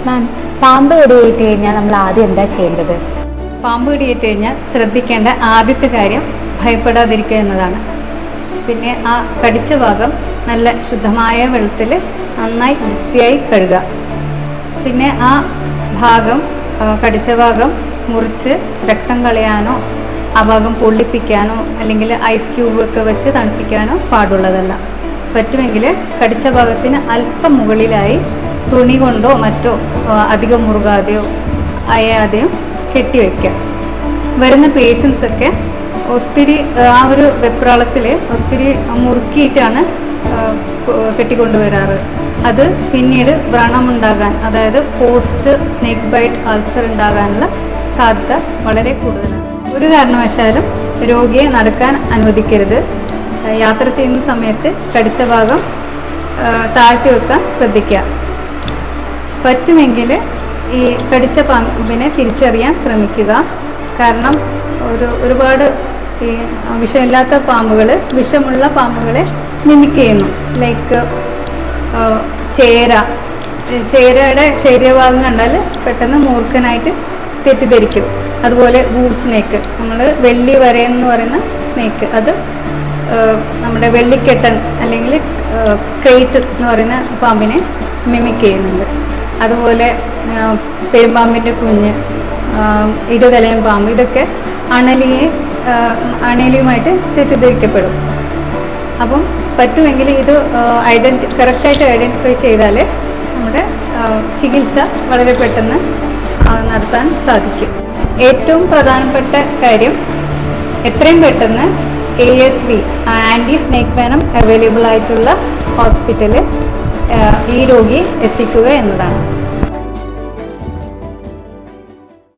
മാം, പാമ്പ് കടിയേറ്റ് കഴിഞ്ഞാൽ നമ്മൾ ആദ്യം എന്താ ചെയ്യേണ്ടത്? പാമ്പ് കടിയേറ്റ് കഴിഞ്ഞാൽ ശ്രദ്ധിക്കേണ്ട ആദ്യത്തെ കാര്യം ഭയപ്പെടാതിരിക്കുക എന്നതാണ്. പിന്നെ ആ കടിച്ച ഭാഗം നല്ല ശുദ്ധമായ വെള്ളത്തിൽ നന്നായി വൃത്തിയായി കഴുകുക. പിന്നെ ആ ഭാഗം കടിച്ച ഭാഗം മുറിച്ച് രക്തം കളയാനോ ആ ഭാഗം പൊള്ളിപ്പിക്കാനോ അല്ലെങ്കിൽ ഐസ് ക്യൂബൊക്കെ വെച്ച് തണുപ്പിക്കാനോ പാടുള്ളതല്ല. പറ്റുമെങ്കിൽ കടിച്ച ഭാഗത്തിന് അല്പം മുകളിലായി തുണി കൊണ്ടോ മറ്റോ അധികം മുറുകാതെയോ അയാതെയോ കെട്ടിവെക്കുക. വരുന്ന പേഷ്യൻസൊക്കെ ഒത്തിരി ആ ഒരു വെപ്രാളത്തിൽ ഒത്തിരി മുറുക്കിയിട്ടാണ് കെട്ടിക്കൊണ്ടുവരാറ്. അത് പിന്നീട് വ്രണമുണ്ടാകാൻ, അതായത് പോസ്റ്റ് സ്നേക്ക് ബൈറ്റ് അൾസർ ഉണ്ടാകാനുള്ള സാധ്യത വളരെ കൂടുതലാണ്. ഒരു കാരണവശാലും രോഗിയെ നടക്കാൻ അനുവദിക്കരുത്. യാത്ര ചെയ്യുന്ന സമയത്ത് കടിച്ച ഭാഗം താഴ്ത്തി വെക്കാൻ ശ്രദ്ധിക്കുക. പറ്റുമെങ്കിൽ ഈ കടിച്ച പാമ്പിനെ തിരിച്ചറിയാൻ ശ്രമിക്കുക. കാരണം ഒരുപാട് ഈ വിഷമില്ലാത്ത പാമ്പുകൾ വിഷമുള്ള പാമ്പുകളെ മിമിക് ചെയ്യുന്നു. ലൈക്ക് ചേരയുടെ ശരീരഭാഗം കണ്ടാൽ പെട്ടെന്ന് മൂർഖനായിട്ട് തെറ്റിദ്ധരിക്കും. അതുപോലെ വൂഡ് സ്നേക്ക്, നമ്മൾ വെള്ളി വരയെന്ന് പറയുന്ന സ്നേക്ക്, അത് നമ്മുടെ വെള്ളിക്കെട്ടൻ അല്ലെങ്കിൽ ക്രേറ്റ് എന്ന് പറയുന്ന പാമ്പിനെ മിമിക് ചെയ്യുന്നുണ്ട്. അതുപോലെ പെരുമ്പാമ്പിൻ്റെ കുഞ്ഞ്, ഇരുതലയൻ പാമ്പ്, ഇതൊക്കെ അണലിയുമായിട്ട് തെറ്റിദ്ധരിക്കപ്പെടും. അപ്പം പറ്റുമെങ്കിൽ ഇത് കറക്റ്റായിട്ട് ഐഡൻറ്റിഫൈ ചെയ്താൽ നമ്മുടെ ചികിത്സ വളരെ പെട്ടെന്ന് നടത്താൻ സാധിക്കും. ഏറ്റവും പ്രധാനപ്പെട്ട കാര്യം എത്രയും പെട്ടെന്ന് ASV anti snake venom available ആയിട്ടുള്ള ഹോസ്പിറ്റലിൽ ഈ രോഗിയെ എത്തിക്കുക എന്നതാണ്.